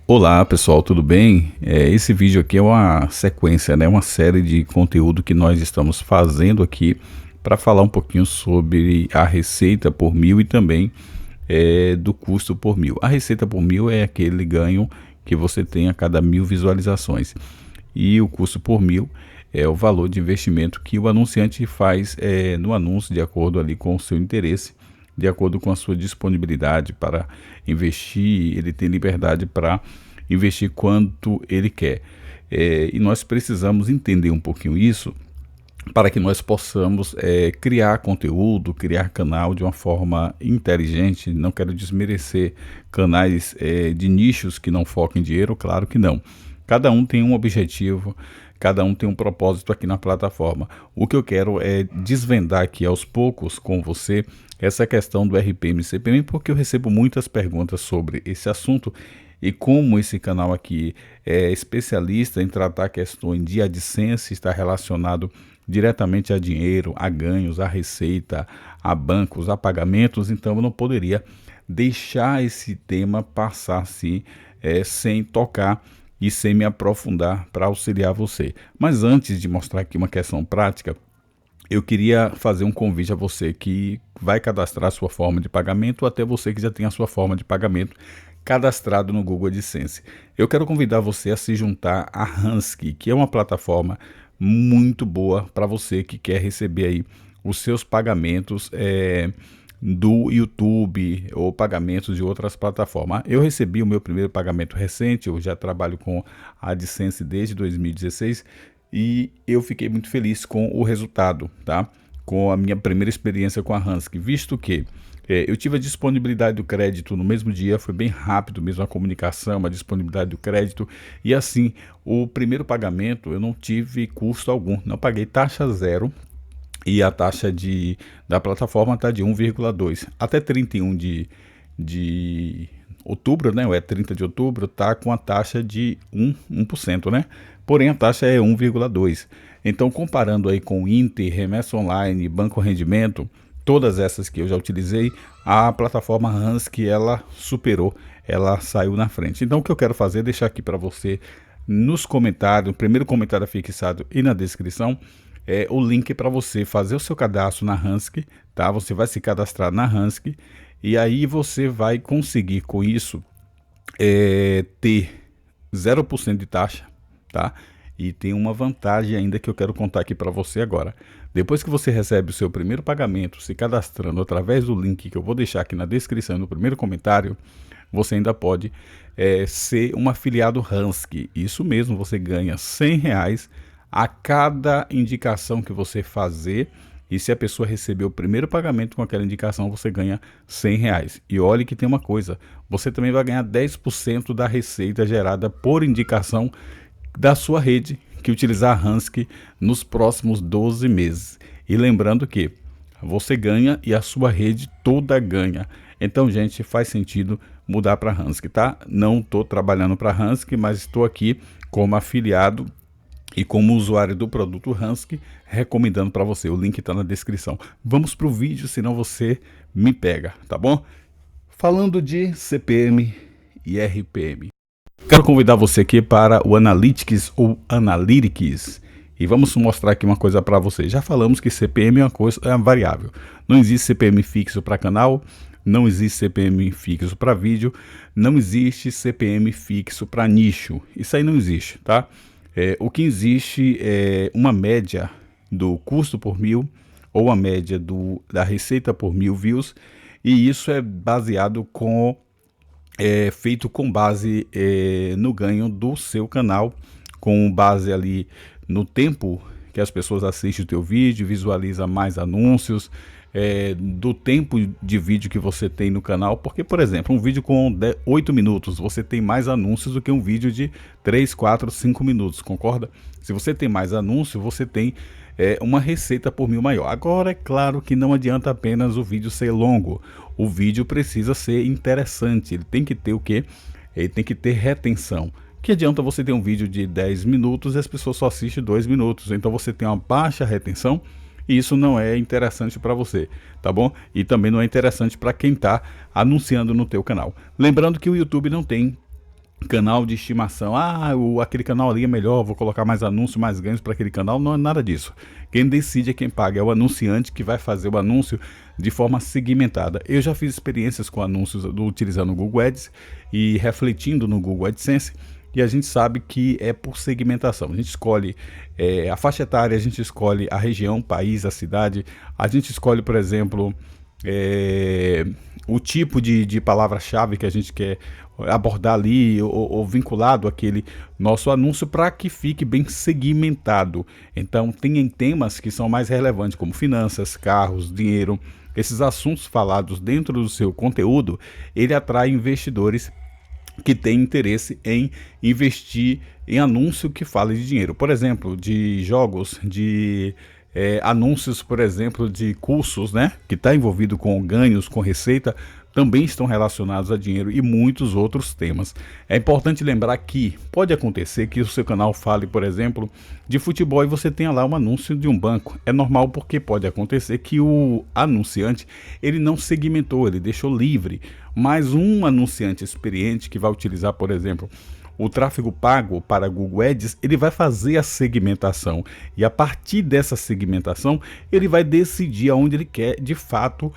Olá pessoal, tudo bem? Esse vídeo aqui é uma sequência, né? Uma série de conteúdo que nós estamos fazendo aqui para falar um pouquinho sobre a receita por mil e também do custo por mil. A receita por mil é aquele ganho que você tem a cada 1000 visualizações e o custo por mil é o valor de investimento que o anunciante faz no anúncio de acordo ali com o seu interesse, de acordo com a sua disponibilidade para investir. Ele tem liberdade para investir quanto ele quer. E nós precisamos entender um pouquinho isso para que nós possamos criar conteúdo, criar canal de uma forma inteligente. Não quero desmerecer canais de nichos que não focam em dinheiro, claro que não. Cada um tem um objetivo, cada um tem um propósito aqui na plataforma. O que eu quero é desvendar aqui aos poucos com você essa questão do RPM e CPM, porque eu recebo muitas perguntas sobre esse assunto e como esse canal aqui é especialista em tratar questões de AdSense, está relacionado diretamente a dinheiro, a ganhos, a receita, a bancos, a pagamentos, então eu não poderia deixar esse tema passar assim, sem tocar e sem me aprofundar para auxiliar você. Mas antes de mostrar aqui uma questão prática, eu queria fazer um convite a você que vai cadastrar a sua forma de pagamento ou até você que já tem a sua forma de pagamento cadastrado no Google AdSense. Eu quero convidar você a se juntar à Hansky, que é uma plataforma muito boa para você que quer receber aí os seus pagamentos do YouTube ou pagamentos de outras plataformas. Eu recebi o meu primeiro pagamento recente, eu já trabalho com a AdSense desde 2016 e eu fiquei muito feliz com o resultado, tá? Com a minha primeira experiência com a Hansky, visto que eu tive a disponibilidade do crédito no mesmo dia, foi bem rápido mesmo a comunicação, a disponibilidade do crédito, e assim, o primeiro pagamento eu não tive custo algum, não paguei taxa zero, e a taxa da plataforma está de 1,2. Até 31 de outubro, né? É 30 de outubro, está com a taxa de 1%, né? Porém, a taxa é 1,2. Então, comparando aí com Inter, Remessa Online, Banco Rendimento, todas essas que eu já utilizei, a plataforma Hansky, ela superou, ela saiu na frente. Então, o que eu quero fazer é deixar aqui para você nos comentários, o primeiro comentário fixado e na descrição, o link para você fazer o seu cadastro na Hansky, tá? Você vai se cadastrar na Hansky e aí você vai conseguir com isso ter 0% de taxa, tá? E tem uma vantagem ainda que eu quero contar aqui para você agora. Depois que você recebe o seu primeiro pagamento, se cadastrando através do link que eu vou deixar aqui na descrição, no primeiro comentário, você ainda pode ser um afiliado Hansky. Isso mesmo, você ganha R$100 a cada indicação que você fazer. E se a pessoa receber o primeiro pagamento com aquela indicação, você ganha R$100. E olhe que tem uma coisa, você também vai ganhar 10% da receita gerada por indicação da sua rede que utilizar a Hansky nos próximos 12 meses. E lembrando que você ganha e a sua rede toda ganha. Então, gente, faz sentido mudar para a Hansky, tá? Não estou trabalhando para a Hansky, mas estou aqui como afiliado e como usuário do produto Hansky, recomendando para você. O link está na descrição. Vamos para o vídeo, senão você me pega, tá bom? Falando de CPM e RPM. Quero convidar você aqui para o Analytics ou Analytics e vamos mostrar aqui uma coisa para você. Já falamos que CPM é uma variável. Não existe CPM fixo para canal, não existe CPM fixo para vídeo, não existe CPM fixo para nicho. Isso aí não existe, tá? O que existe é uma média do custo por mil ou a média da receita por 1000 views, e isso é baseado feito com base no ganho do seu canal, com base ali no tempo que as pessoas assistem o teu vídeo, visualiza mais anúncios, do tempo de vídeo que você tem no canal, porque, por exemplo, um vídeo com 8 minutos, você tem mais anúncios do que um vídeo de 3, 4, 5 minutos, concorda? Se você tem mais anúncio, você tem uma receita por mil maior. Agora, é claro que não adianta apenas o vídeo ser longo, o vídeo precisa ser interessante, ele tem que ter o quê? Ele tem que ter retenção. Que adianta você ter um vídeo de 10 minutos e as pessoas só assistem 2 minutos, então você tem uma baixa retenção, e isso não é interessante para você, tá bom? E também não é interessante para quem está anunciando no teu canal. Lembrando que o YouTube não tem canal de estimação. Aquele canal ali é melhor, vou colocar mais anúncio, mais ganhos para aquele canal. Não é nada disso. Quem decide é quem paga, é o anunciante que vai fazer o anúncio de forma segmentada. Eu já fiz experiências com anúncios utilizando o Google Ads e refletindo no Google AdSense, e a gente sabe que é por segmentação. A gente escolhe a faixa etária, a gente escolhe a região, país, a cidade, a gente escolhe, por exemplo, o tipo de palavra-chave que a gente quer abordar ali ou vinculado àquele nosso anúncio para que fique bem segmentado. Então tem temas que são mais relevantes, como finanças, carros, dinheiro. Esses assuntos falados dentro do seu conteúdo, ele atrai investidores que têm interesse em investir em anúncio que fale de dinheiro. Por exemplo, de jogos, de anúncios, por exemplo, de cursos, né, que está envolvido com ganhos, com receita, também estão relacionados a dinheiro e muitos outros temas. É importante lembrar que pode acontecer que o seu canal fale, por exemplo, de futebol e você tenha lá um anúncio de um banco. É normal, porque pode acontecer que o anunciante ele não segmentou, ele deixou livre. Mas um anunciante experiente que vai utilizar, por exemplo, o tráfego pago para Google Ads, ele vai fazer a segmentação, e a partir dessa segmentação ele vai decidir aonde ele quer de fato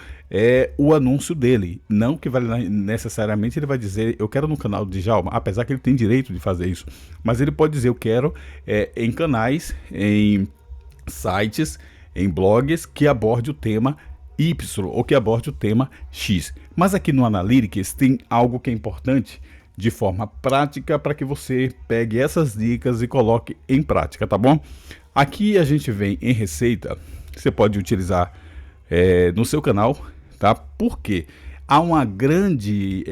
o anúncio dele. Não que necessariamente ele vai dizer eu quero no canal de Djalma, apesar que ele tem direito de fazer isso, mas ele pode dizer eu quero em canais, em sites, em blogs que aborde o tema Y ou que aborde o tema X. Mas aqui no Analytics tem algo que é importante de forma prática para que você pegue essas dicas e coloque em prática, tá bom? Aqui a gente vem em receita, você pode utilizar no seu canal, tá? Porque há uma grande,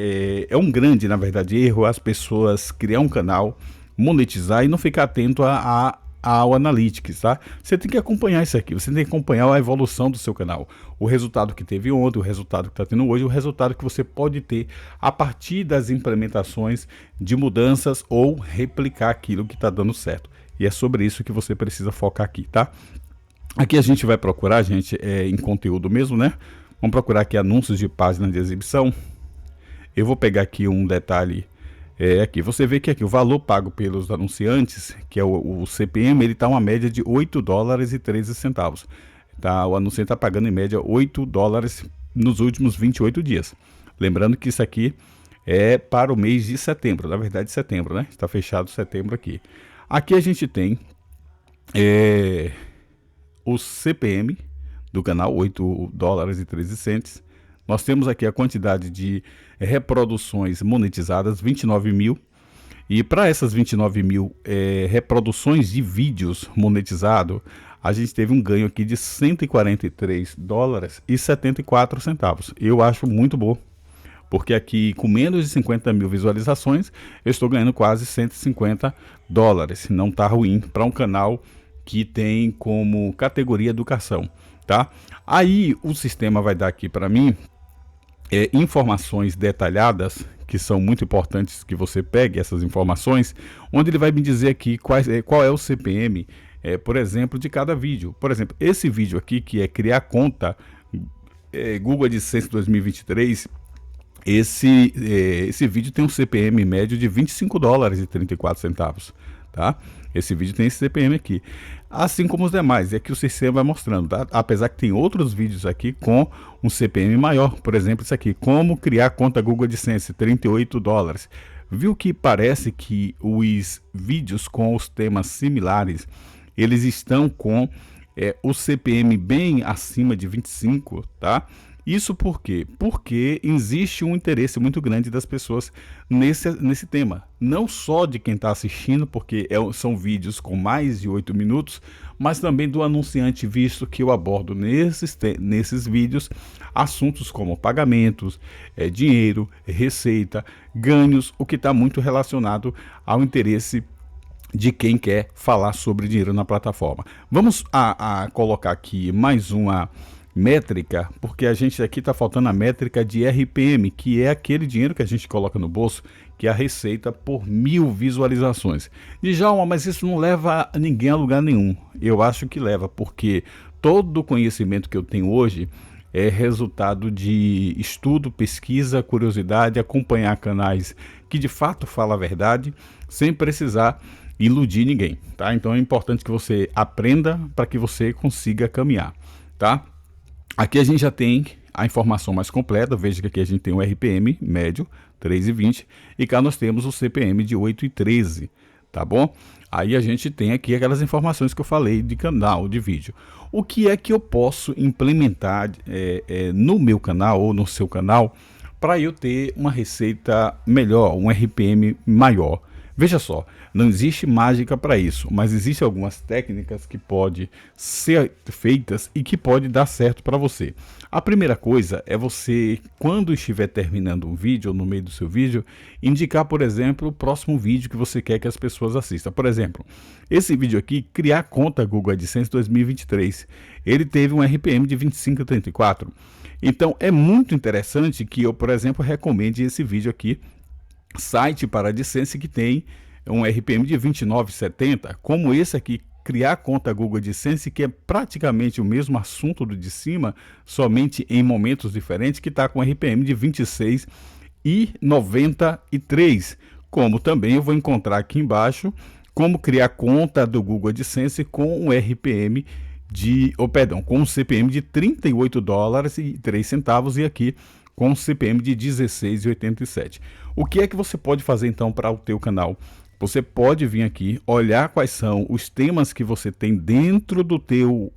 um grande, na verdade, erro as pessoas criar um canal, monetizar e não ficar atento ao Analytics, tá? Você tem que acompanhar isso aqui, você tem que acompanhar a evolução do seu canal, o resultado que teve ontem, o resultado que está tendo hoje, o resultado que você pode ter a partir das implementações de mudanças ou replicar aquilo que está dando certo. E é sobre isso que você precisa focar aqui, tá? Aqui a gente vai procurar, gente, em conteúdo mesmo, né? Vamos procurar aqui anúncios de página de exibição. Eu vou pegar aqui um detalhe. Aqui você vê que aqui o valor pago pelos anunciantes, que é o CPM, ele está uma média de $8,13, tá? O anunciante está pagando em média $8 nos últimos 28 dias. Lembrando que isso aqui é para o mês de setembro, na verdade setembro, né? Está fechado setembro aqui. Aqui a gente tem o CPM do canal, $8,13. Nós temos aqui a quantidade de reproduções monetizadas, 29 mil. E para essas 29 mil reproduções de vídeos monetizados, a gente teve um ganho aqui de $143,74. Eu acho muito bom, porque aqui com menos de 50 mil visualizações, eu estou ganhando quase $150. Não está ruim para um canal que tem como categoria educação, tá? Aí o sistema vai dar aqui para mim informações detalhadas, que são muito importantes que você pegue essas informações, onde ele vai me dizer aqui qual é o CPM, por exemplo, de cada vídeo. Por exemplo, esse vídeo aqui, que é criar conta Google AdSense 2023, esse vídeo tem um CPM médio de $25,34, tá? Esse vídeo tem esse CPM aqui, assim como os demais, e aqui o sistema vai mostrando, tá? Apesar que tem outros vídeos aqui com um CPM maior, por exemplo, isso aqui, como criar conta Google AdSense, $38. Viu que parece que os vídeos com os temas similares, eles estão com o CPM bem acima de 25, tá? Isso por quê? Porque existe um interesse muito grande das pessoas nesse tema. Não só de quem está assistindo, porque são vídeos com mais de 8 minutos, mas também do anunciante, visto que eu abordo nesses vídeos assuntos como pagamentos, dinheiro, receita, ganhos, o que está muito relacionado ao interesse de quem quer falar sobre dinheiro na plataforma. Vamos a colocar aqui mais uma métrica, porque a gente aqui está faltando a métrica de RPM, que é aquele dinheiro que a gente coloca no bolso, que é a receita por 1000 visualizações. Djalma, mas isso não leva ninguém a lugar nenhum. Eu acho que leva, porque todo o conhecimento que eu tenho hoje é resultado de estudo, pesquisa, curiosidade, acompanhar canais que de fato falam a verdade, sem precisar iludir ninguém, tá? Então é importante que você aprenda para que você consiga caminhar, tá? Aqui a gente já tem a informação mais completa. Veja que aqui a gente tem o RPM médio 3,20 e cá nós temos o CPM de 8,13, tá bom? Aí a gente tem aqui aquelas informações que eu falei de canal, de vídeo. O que é que eu posso implementar no meu canal ou no seu canal para eu ter uma receita melhor, um RPM maior? Veja só, não existe mágica para isso, mas existem algumas técnicas que podem ser feitas e que pode dar certo para você. A primeira coisa é você, quando estiver terminando um vídeo ou no meio do seu vídeo, indicar, por exemplo, o próximo vídeo que você quer que as pessoas assistam. Por exemplo, esse vídeo aqui, criar conta Google AdSense 2023, ele teve um RPM de 25,34. Então é muito interessante que eu, por exemplo, recomende esse vídeo aqui, site para AdSense que tem um RPM de 29,70, como esse aqui, criar conta Google AdSense, que é praticamente o mesmo assunto do de cima, somente em momentos diferentes, que está com RPM de 26,93. Como também eu vou encontrar aqui embaixo como criar conta do Google AdSense com um RPM com um CPM de $38,03 e aqui com um CPM de 16,87. O que é que você pode fazer então para o teu canal? Você pode vir aqui, olhar quais são os temas que você tem dentro do teu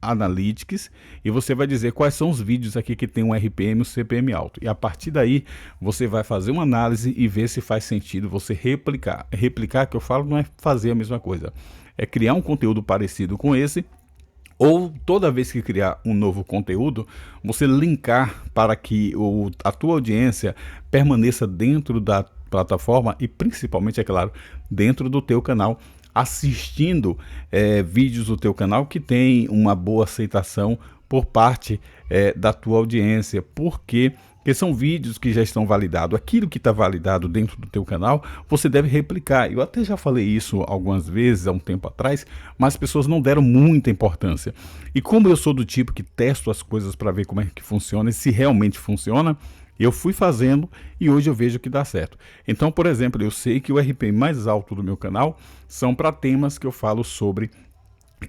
Analytics e você vai dizer quais são os vídeos aqui que tem um RPM e um CPM alto. E a partir daí você vai fazer uma análise e ver se faz sentido você replicar. Replicar, que eu falo, não é fazer a mesma coisa. É criar um conteúdo parecido com esse, ou toda vez que criar um novo conteúdo, você linkar para que a tua audiência permaneça dentro da plataforma e principalmente, é claro, dentro do teu canal, assistindo vídeos do teu canal que tem uma boa aceitação por parte da tua audiência, porque são vídeos que já estão validados. Aquilo que está validado dentro do teu canal, você deve replicar. Eu até já falei isso algumas vezes há um tempo atrás, mas as pessoas não deram muita importância. E como eu sou do tipo que testo as coisas para ver como é que funciona e se realmente funciona, eu fui fazendo e hoje eu vejo que dá certo. Então, por exemplo, eu sei que o RPM mais alto do meu canal são para temas que eu falo sobre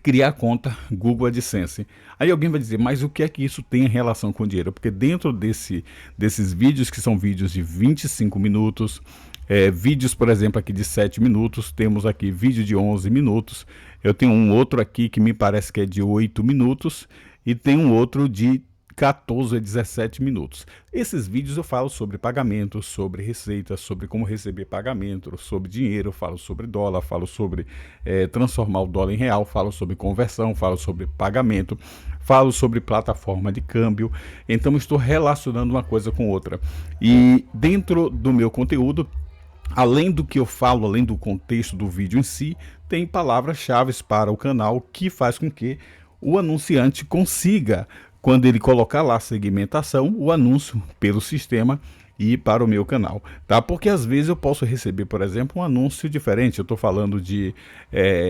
criar conta Google AdSense. Aí alguém vai dizer, mas o que é que isso tem em relação com dinheiro? Porque dentro desses vídeos, que são vídeos de 25 minutos, vídeos, por exemplo, aqui de 7 minutos, temos aqui vídeo de 11 minutos, eu tenho um outro aqui que me parece que é de 8 minutos e tem um outro de 14 a 17 minutos. Esses vídeos eu falo sobre pagamento, sobre receita, sobre como receber pagamento, sobre dinheiro, falo sobre dólar, falo sobre transformar o dólar em real, falo sobre conversão, falo sobre pagamento, falo sobre plataforma de câmbio. Então estou relacionando uma coisa com outra. E dentro do meu conteúdo, além do que eu falo, além do contexto do vídeo em si, tem palavras-chave para o canal que faz com que o anunciante consiga, quando ele colocar lá a segmentação, o anúncio pelo sistema e para o meu canal, tá? Porque às vezes eu posso receber, por exemplo, um anúncio diferente. Eu estou falando de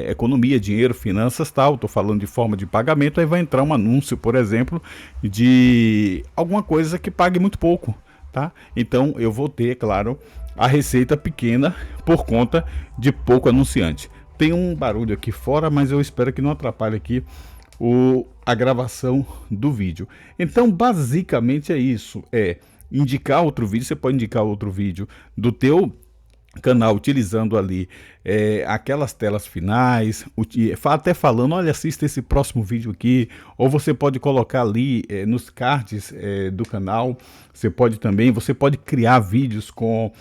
economia, dinheiro, finanças, tal. Estou falando de forma de pagamento, aí vai entrar um anúncio, por exemplo, de alguma coisa que pague muito pouco, tá? Então eu vou ter, claro, a receita pequena por conta de pouco anunciante. Tem um barulho aqui fora, mas eu espero que não atrapalhe aqui a gravação do vídeo. Então basicamente é isso, indicar outro vídeo. Você pode indicar outro vídeo do teu canal utilizando ali aquelas telas finais, até falando, olha, assista esse próximo vídeo aqui, ou você pode colocar ali nos cards do canal. Você pode criar vídeos com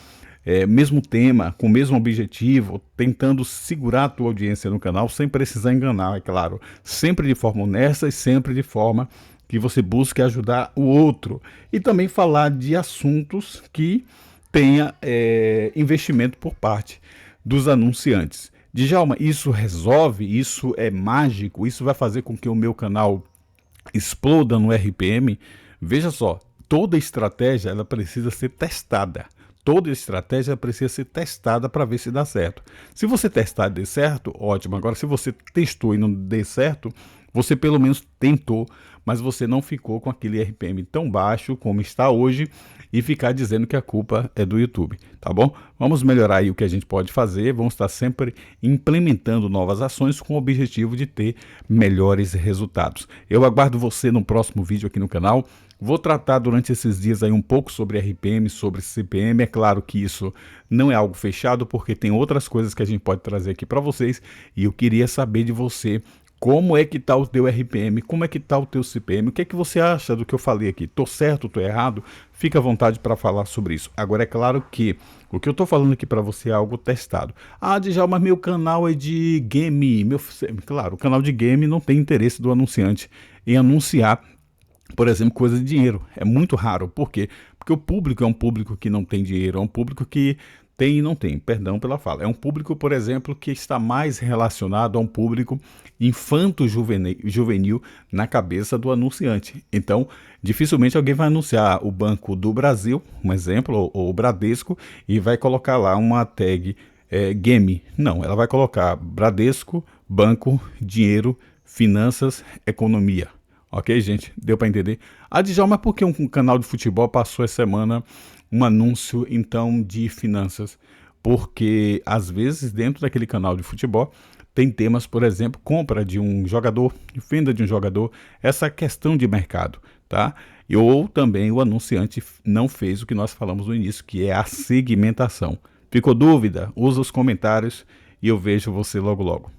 mesmo tema, com o mesmo objetivo, tentando segurar a tua audiência no canal sem precisar enganar, é claro, sempre de forma honesta e sempre de forma que você busque ajudar o outro, e também falar de assuntos que tenha investimento por parte dos anunciantes. Djalma, isso resolve? Isso é mágico? Isso vai fazer com que o meu canal exploda no RPM? Veja só, toda estratégia ela precisa ser testada. Toda estratégia precisa ser testada para ver se dá certo. Se você testar e der certo, ótimo. Agora, se você testou e não der certo, Você pelo menos tentou, mas você não ficou com aquele RPM tão baixo como está hoje e ficar dizendo que a culpa é do YouTube, tá bom? Vamos melhorar aí o que a gente pode fazer, vamos estar sempre implementando novas ações com o objetivo de ter melhores resultados. Eu aguardo você no próximo vídeo aqui no canal. Vou tratar durante esses dias aí um pouco sobre RPM, sobre CPM. É claro que isso não é algo fechado, porque tem outras coisas que a gente pode trazer aqui para vocês e eu queria saber de você como é que tá o teu RPM, como é que tá o teu CPM, o que é que você acha do que eu falei aqui? Tô certo, tô errado? Fica à vontade para falar sobre isso. Agora é claro que o que eu tô falando aqui para você é algo testado. Ah, Djalma, meu canal é de game. Claro, o canal de game não tem interesse do anunciante em anunciar, por exemplo, coisa de dinheiro. É muito raro. Por quê? Porque o público é um público que não tem dinheiro, é um público que tem e não tem, perdão pela fala. É um público, por exemplo, que está mais relacionado a um público infanto-juvenil na cabeça do anunciante. Então, dificilmente alguém vai anunciar o Banco do Brasil, um exemplo, ou o Bradesco, e vai colocar lá uma tag game. Não, ela vai colocar Bradesco, Banco, Dinheiro, Finanças, Economia. Ok, gente? Deu para entender? Ah, Djalma, por que um canal de futebol passou essa semana um anúncio, então, de finanças? Porque, às vezes, dentro daquele canal de futebol, tem temas, por exemplo, compra de um jogador, venda de um jogador, essa questão de mercado, tá? Ou também o anunciante não fez o que nós falamos no início, que é a segmentação. Ficou dúvida? Usa os comentários e eu vejo você logo logo.